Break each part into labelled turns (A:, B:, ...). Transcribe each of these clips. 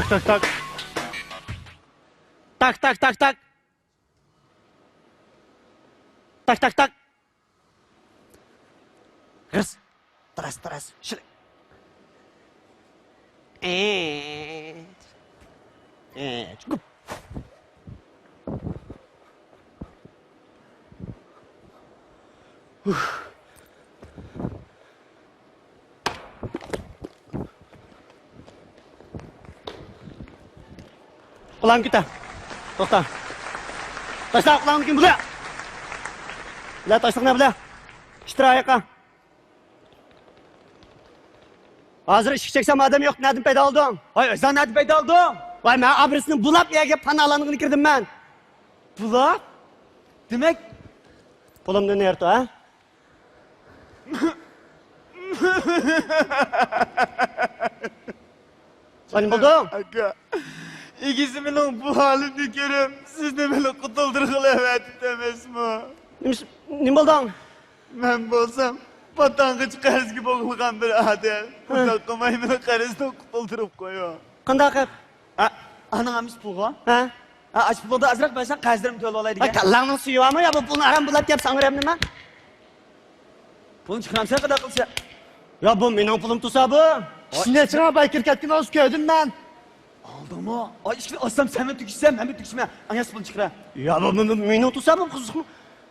A: Tak tak tak. Tak tak tak tak. Tak tak tak. Hırs. Teras. Şöyle. Cukup. Kulağım kita. To'xta. Tashla kulağını kim buraya? Bila tashlaq ne bila? Ishtir oyoqqa. Hozir ishga cheksam odam yo'q, nadim paydo olding?
B: Ay, sen nerede paydo olding?
A: Voy, men abrisini bulab yerga panolanig'ini kirdim men.
B: Bulab? Demek
A: Pulimni nerto, ha? Sen buldun?
B: Aka, ikisimin bu halini görüp siz de böyle kutuldurgulavet demesmi?
A: Ne buldun?
B: Ben bolsam patangıç karız gibi oğulgan bir adam. Uzakkamayı beni karısına kutuldurup koyuyor.
A: Qanday qilib?
B: Anağamış pulga.
A: Ha?
B: Aç pulda azrak ben sen kazdirim töl olaydı
A: Ay,
B: ya.
A: kallangni suyuyormi yo bu pulni aram bulab kelib sangiryapman nima?
B: Pulun çıkıram sen kadar kılsa.
A: Ya bu mening pulim tursa bu.
C: İçine çıkan baykır ketkin olsun gördüm ben.
B: Aldı mı? Ay işte aslan sen mi tüküşsem ben mi tüküşmem. Anyas pulun çıkıra.
A: Ya bu mening tursa bu qiziqmi?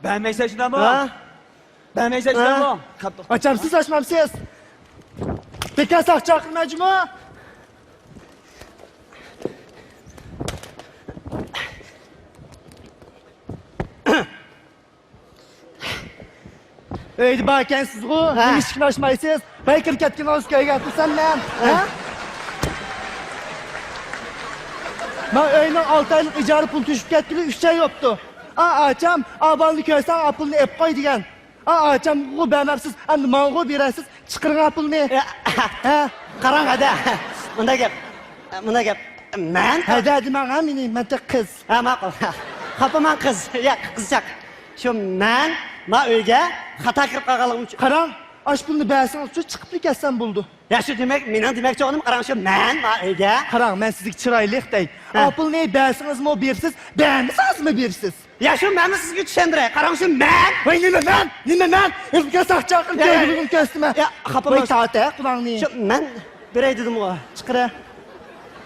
B: Ben mesajına mı?
A: Ha?
B: Ben mesajına
A: Ha?
B: mı? Kaptı.
C: Açamsız açmamsız. Peki sakçı kılmacı mı? Öyle bakensiz bu.
A: Ha.
C: İlişkileşmeysiniz. Baykır ketkin olsun köye getirsen lan. Ha? Ben öyle 6 aylık icarı pul düşüp getkili 3 ay yoktu. Açam, abanlı köysen apılını ep koy diyen. Açam, bu bemersiz, hani mango biresiz, çıkırın apılını. Ha?
A: Qarang hada. Bunda gap. Men?
C: Hadi bana mini, ben de kız.
A: Ha, ma'qul. Xafaman qiz. Ya, qizchaq. Shu men uyga xato kirib qolganligim uchun.
C: Karan, aç pulunu beğensen şu çıkıp gelsen buldu.
A: Ya shu demak, mening demoqchi o'g'lim qarang shu men uyga.
C: Karan, ben sizi çıraylık dey. Apıl neyi beğensiniz mi o birsiz, beğenmişsiniz mi birsiz?
A: Ya shu menni sizga tushundiray. Qarang shu men.
C: Vay nime ben? Hırfıka sakçakın köylülüğün köstüme.
A: Ya, xafaman.
C: Vay taate, kulağın neyi?
A: Shu men biray dedim o.
C: Çıkıra.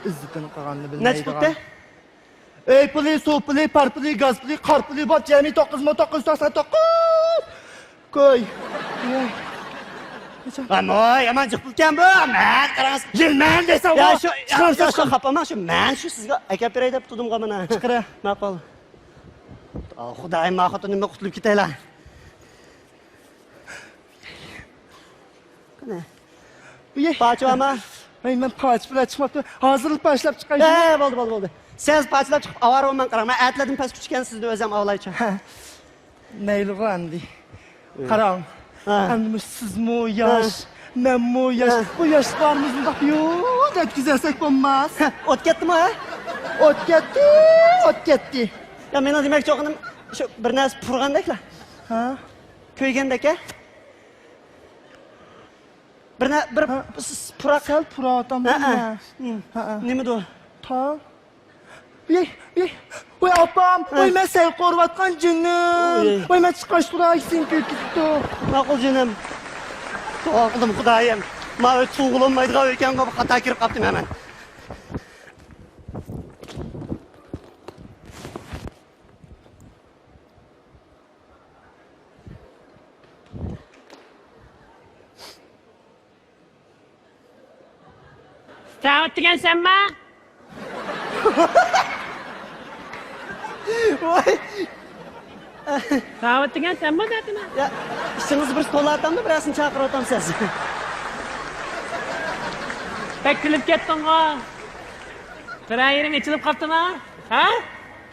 C: İzzetini kalanını bilmeyi.
A: Ne çıktı?
C: Ey puli, su puli, par puli, gaz puli, kar puli, bat cemi 999. Koy.
A: Amoy, aman chiqibgan bu. Men qarang.
C: Yilmen desem
A: Ya
C: o.
A: shu xafaman shu men shu sizga aka beray deb tudim mana.
C: Chiqira.
A: Ma'qul. Xudoyim, men xotinimni qutulib ketaylar. Qani?
C: Uy.
A: Paçvama.
C: Ay ben paç bile çıkmadı. Hazırlık başlap çıkayım.
A: Bo'ldi. Siz paçlab chiqib avaroman qarang. Men aytladim past kuchgan sizni o'zim avlaychi.
C: Neyli randi. Karan.
A: Ha.
C: Anlamış siz mu yaş, ben mu yaş. Bu yaşlarımızın da yok etkizesek olmaz.
A: O't ketdimi, ha?
C: Ot gitti.
A: Ya meni demoqchi o'g'lim shu bir narsa purgandaklar.
C: Ha?
A: Ko'ygandaka. Bir purak.
C: Sel pura adam
A: Ha.
C: Ha.
A: Nima bu?
C: Ta. Oy apam, oy ben sen korvatkan canım. Oy ben çıkaştıra sen köküttü.
A: Ma'qul jinim. To'g'ridim xudoyim. Men tug'ilmaydigan ekan, xato kirib qoldim hemen.
D: Sen öttügen sen mi?
A: Voy.
D: Sen öttügen sen mi dedin ha?
A: Ya ishingizni bir stolardan birasini chaqirib siz.
D: Pek külüp kettin ha. Kıran yerim içilip kaptın ha? Ha?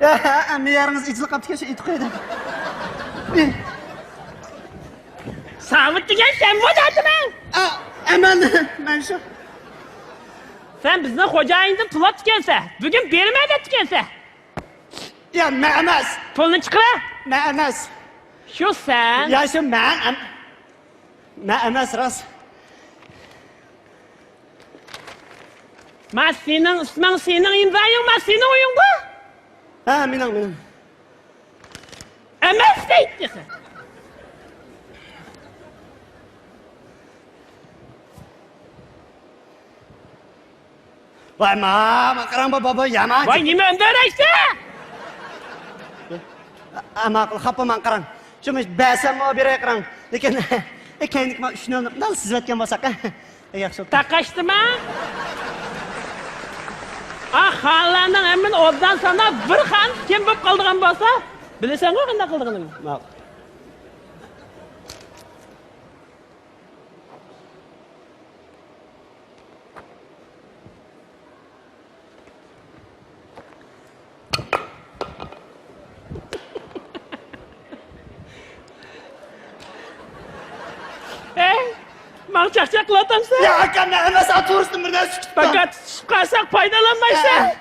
A: Ya, miyaringiz ichilib qolibdi, shu it qo'ydi.
D: Sen öttügen sen mi dedin ha?
A: Aman, men shu.
D: Sen bizden hocayındı pula tükense. Bugün berime de tükense.
A: Ya men emas.
D: Pulunu çıkara.
A: Men emas.
D: Şu sen.
A: Ya shu men emas rost.
D: Ma senin ismin senin imzayın ma senin oyun bu.
A: Ha, mening.
D: Emas deydi.
A: Voy, ma qarang baba, yama.
D: Vay nima öndereyse?
A: Ma'qul, xafaman qarang. Shumi basam mo beray qarang. Lekin ekanlik ma 3-0 bilan sizatgan bo'lsak, yaxshi.
D: Taqashdimi? Xallarning hemen obdan sana bir xan kim bo'lib qoldigan bo'lsa, bilasan-ku qanday qilganini.
A: Ma'qul.
D: Ben çakçaklatamsın.
A: Ya akam emas, to'g'risini birdan sutib.
D: Fakat çıkarsak faydalanmaysan.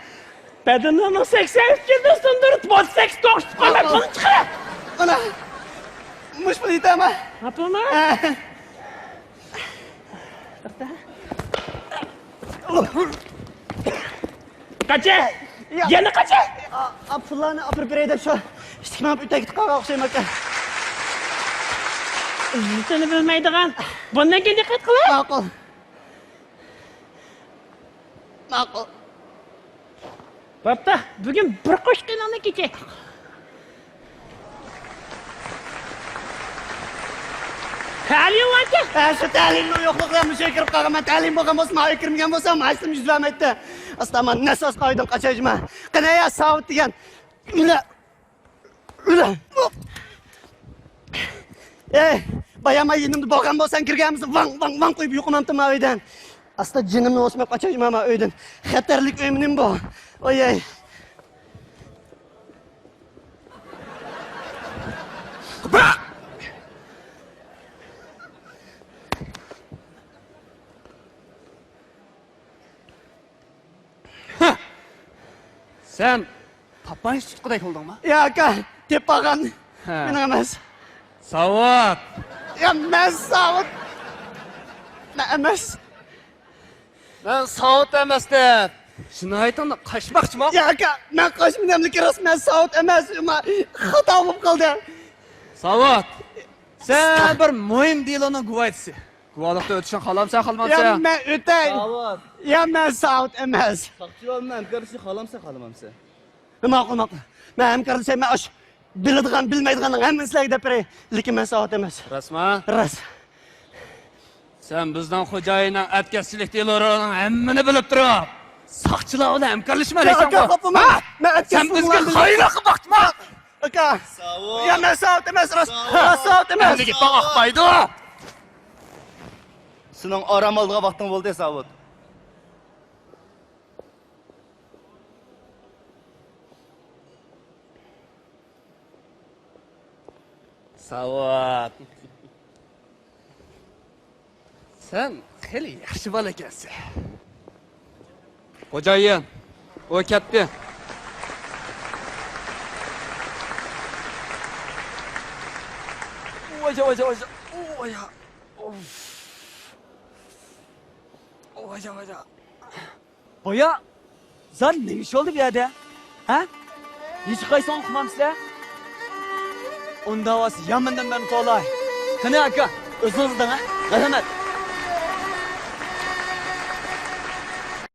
D: Bedeninin 83 yılda sındırıp 38 toğuş çıkarmak bunu çıkar.
A: Ana. Mush pul yetami?
D: Yapılma. Kaça? Yana kaça?
A: Pullarni olib beray deb shu ishtikman uyda ketib qolgan o'xshayman aka.
D: Seni bilmeydiğin. Bundan kendi dikkat kılın.
A: Ma'qul. Ma'qul.
D: Bapta, bugün bir kuş kılanı geçecek. Ta'lim var ki.
A: Shu ta'limni yo'qligidan musha kirib qolganman. Ta'lim bo'lgan bo'lsa, ma'lum kirmagan bo'lsa, ma'lum yuzlamaydi. Astaman nasos qoidan qochayman. Qanaya savut degan. Ula. Bayama yenimni bo'lgan bo'lsang kirganmiz, vang qo'yib yuqimamdi men uydan. Asta jinimni o'smay qochayman men uydan. Xatarlik o'yim bu. Oyay.
B: Sen papayı tutkuday oldun mu?
A: Ya aka, deb qolgan. Mening emas.
B: Savat.
A: Ya men savut. Men emas.
B: Ben savat emas deb. Shuni aytanda qaşmoqchimi?
A: Ya aka, men qochmaganimni rasman savut emas, xato bo'lib qoldi.
B: Savat. Sen bir muhim deloni guvohchisi. Guvohlikda o'tishni xohlamsan,
A: Ya
B: xohlamsan?
A: men o'tay.
C: Savat.
A: Ya men savut emas.
C: Soqchilarni hamkorlashni xohlamsan, xohlamamsa.
A: Ma'qul. Men hamkorlashim, men biladigan, bilmaydiganning hammasini sizlarga deb beray. Lekin men savut emas.
B: Rasman.
A: Ras.
B: Sen bizden xo'jayinning atkazchilik delorining hammani bilib turib, soqchilar bilan hamkorlashma
A: Ya
B: deysan
A: aka,
B: bu.
A: xafaman. Men
B: Sen bizga xayr qilib boqma.
A: Aka. Ya men savut emas, ras. Savut emas.
B: Endi git boqmaydi.
C: Sening orom oldiga vaqting bo'ldi, Savut.
B: Savat. Sen xeli yaxshi bola ekansan. Xo'jayin, o ketdi. Oja. Oya. Oja.
E: Boya, sen ne iş oldu bir yerde? Ha? Hiç kaysan okumamsın? Onda havası yanından ben kolay. Kını aka, özünüzden ha? Rahmet.